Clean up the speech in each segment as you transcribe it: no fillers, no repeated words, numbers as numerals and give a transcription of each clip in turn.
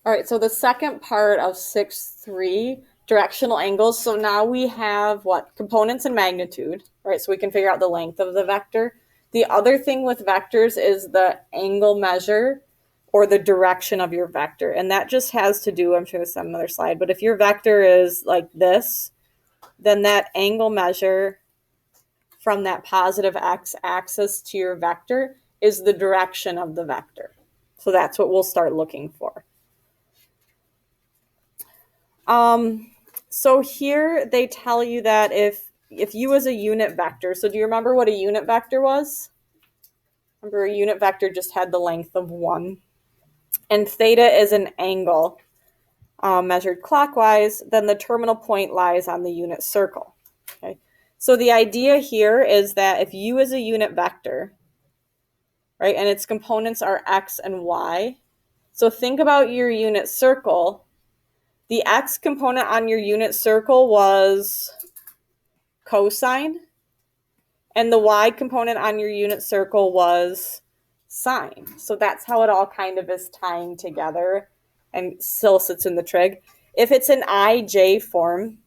All right, so the second part of 6.3, directional angles. So now we have what? Components and magnitude, right? So we can figure out the length of the vector. The other thing with vectors is the angle measure or the direction of your vector. And that just has to do, I'm sure this is on another slide, but if your vector is like this, then that angle measure from that positive x-axis to your vector is the direction of the vector. So that's what we'll start looking for. So here they tell you that if u is a unit vector, so do you remember what a unit vector was? Remember, a unit vector just had the length of 1. And theta is an angle measured clockwise, then the terminal point lies on the unit circle. Okay? So the idea here is that if u is a unit vector, right, and its components are x and y, so think about your unit circle. The x component on your unit circle was cosine, and the y component on your unit circle was sine. So that's how it all kind of is tying together and still sits in the trig. If it's an ij form,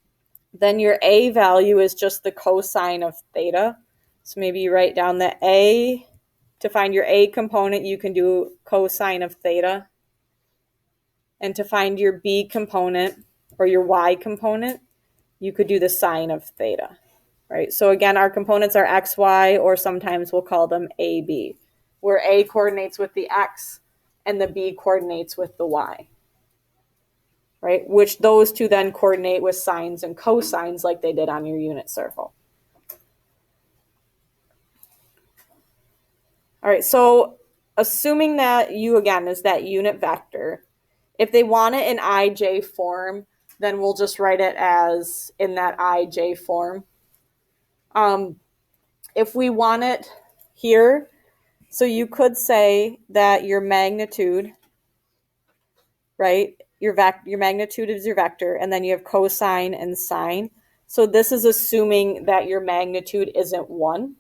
then your a value is just the cosine of theta. So maybe you write down that a, to find your a component, you can do cosine of theta. And to find your b component or your y component, you could do the sine of theta, right? So again, our components are x, y, or sometimes we'll call them a, b, where a coordinates with the x and the b coordinates with the y, right? Which those two then coordinate with sines and cosines like they did on your unit circle. All right, so assuming that u, again, is that unit vector, if they want it in ij form, then we'll just write it as in that ij form. If we want it here, so you could say that your magnitude, right, your magnitude is your vector, and then you have cosine and sine. So this is assuming that your magnitude isn't 1.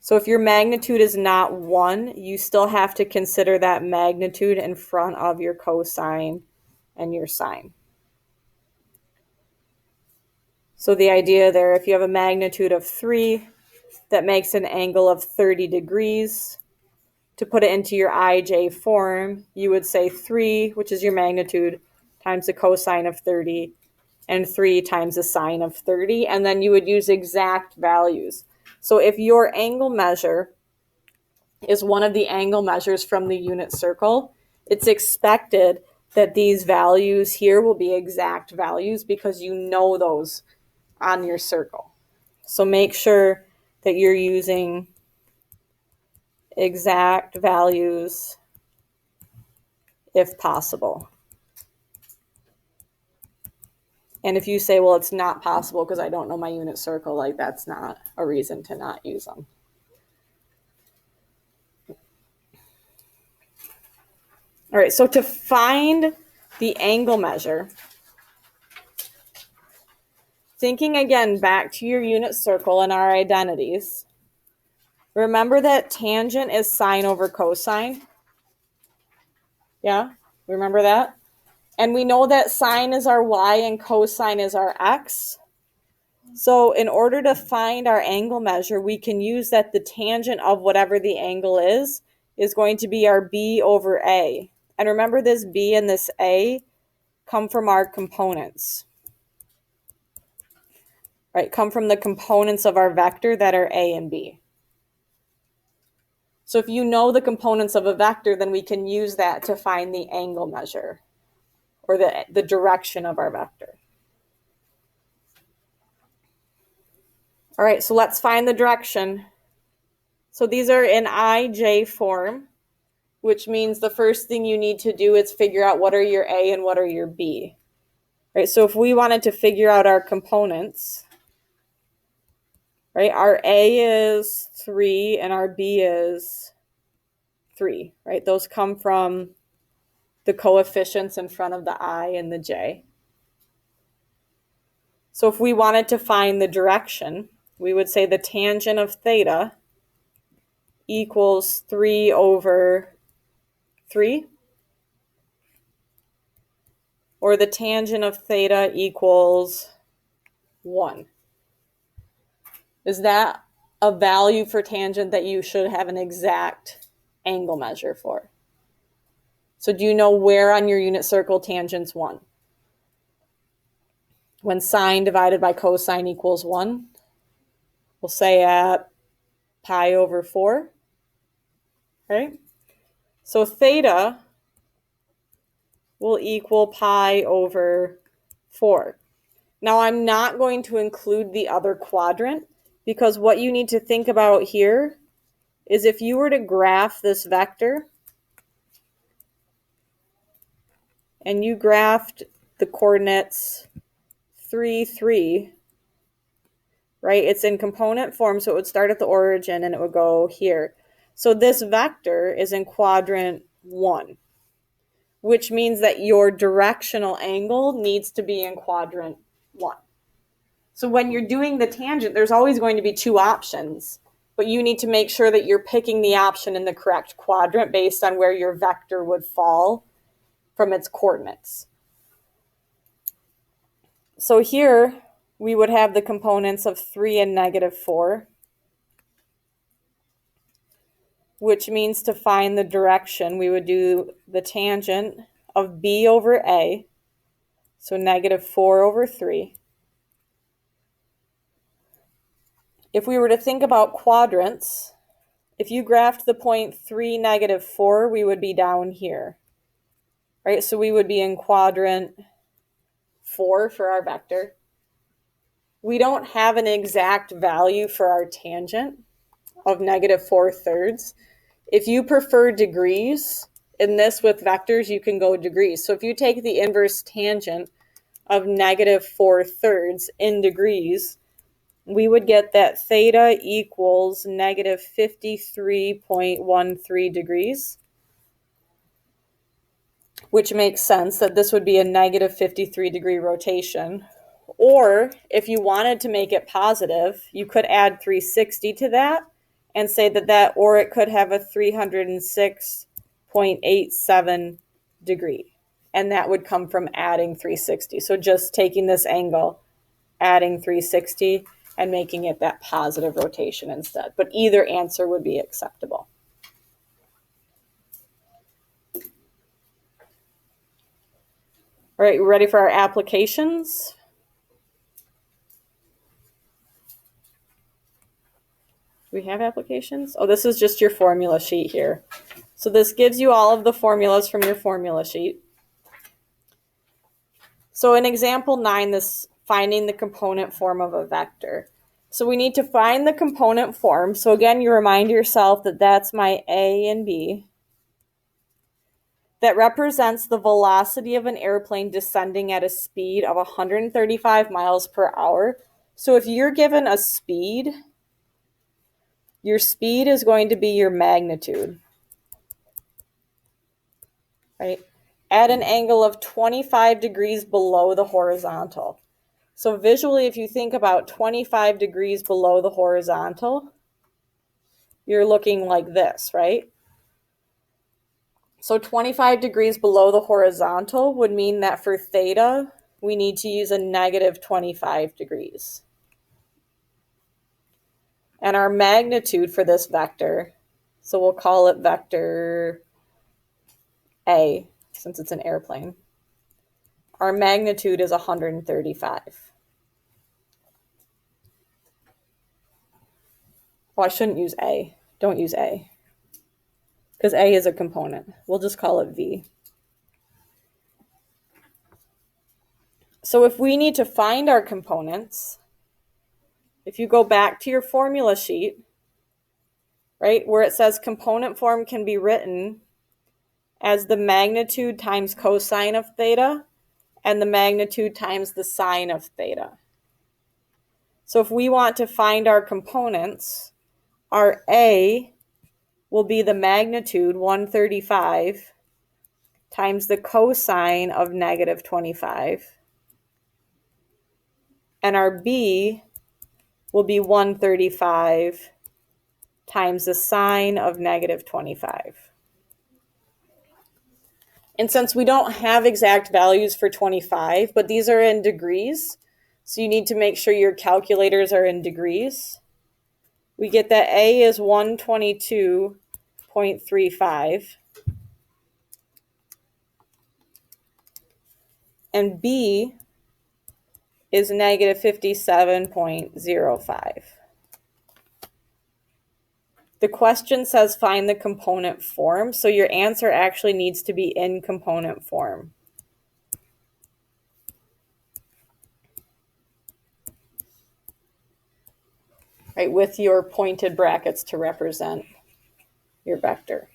So if your magnitude is not 1, you still have to consider that magnitude in front of your cosine and your sine. So the idea there, if you have a magnitude of 3, that makes an angle of 30 degrees. To put it into your ij form, you would say 3, which is your magnitude, times the cosine of 30, and 3 times the sine of 30, and then you would use exact values. So if your angle measure is one of the angle measures from the unit circle, it's expected that these values here will be exact values because you know those on your circle. So make sure that you're using exact values if possible. And if you say, well, it's not possible because I don't know my unit circle, like that's not a reason to not use them. All right, so to find the angle measure, thinking again back to your unit circle and our identities, remember that tangent is sine over cosine? Yeah, remember that? And we know that sine is our y and cosine is our x. So in order to find our angle measure, we can use that the tangent of whatever the angle is going to be our b over a. And remember, this b and this a come from our components, right? Come from the components of our vector that are a and b. So if you know the components of a vector, then we can use that to find the angle measure or the direction of our vector. All right, so let's find the direction. So these are in ij form, which means the first thing you need to do is figure out what are your a and what are your b. Right, so if we wanted to figure out our components, right, our a is 3 and our b is 3, right? Those come from the coefficients in front of the I and the J. So if we wanted to find the direction, we would say the tangent of theta equals 3 over 3? Or the tangent of theta equals 1? Is that a value for tangent that you should have an exact angle measure for? So do you know where on your unit circle tangent's 1? When sine divided by cosine equals 1, we'll say at pi over 4, right? So theta will equal pi over 4. Now I'm not going to include the other quadrant because what you need to think about here is if you were to graph this vector and you graphed the coordinates 3, 3, right? It's in component form, so it would start at the origin and it would go here. So this vector is in quadrant 1, which means that your directional angle needs to be in quadrant 1. So when you're doing the tangent, there's always going to be 2 options, but you need to make sure that you're picking the option in the correct quadrant based on where your vector would fall from its coordinates. So here we would have the components of 3 and -4, which means to find the direction, we would do the tangent of b over a, so -4 over 3. If we were to think about quadrants, if you graphed the point 3, -4, we would be down here, right? So we would be in quadrant 4 for our vector. We don't have an exact value for our tangent of -4/3. If you prefer degrees, in this with vectors, you can go degrees. So if you take the inverse tangent of -4/3 in degrees, we would get that theta equals -53.13 degrees, which makes sense that this would be a -53-degree rotation. Or if you wanted to make it positive, you could add 360 to that and say or it could have a 306.87 degree. And that would come from adding 360. So just taking this angle, adding 360, and making it that positive rotation instead. But either answer would be acceptable. All right, ready for our applications? Do we have applications? Oh, this is just your formula sheet here. So this gives you all of the formulas from your formula sheet. So in example 9, this finding the component form of a vector. So we need to find the component form. So again, you remind yourself that that's my A and B. That represents the velocity of an airplane descending at a speed of 135 miles per hour. So if you're given a speed, your speed is going to be your magnitude, right? At an angle of 25 degrees below the horizontal. So visually, if you think about 25 degrees below the horizontal, you're looking like this, right? So 25 degrees below the horizontal would mean that for theta, we need to use a -25 degrees. And our magnitude for this vector, so we'll call it vector A, since it's an airplane. Our magnitude is 135. Well, I shouldn't use A. Don't use A. Because A is a component. We'll just call it V. So if we need to find our components, if you go back to your formula sheet, right, where it says component form can be written as the magnitude times cosine of theta and the magnitude times the sine of theta. So if we want to find our components, our A will be the magnitude 135 times the cosine of -25. And our B will be 135 times the sine of negative 25. And since we don't have exact values for 25, but these are in degrees, so you need to make sure your calculators are in degrees. We get that A is 122.35 and B is negative 57.05. The question says find the component form, so your answer actually needs to be in component form. Right, with your pointed brackets to represent your vector.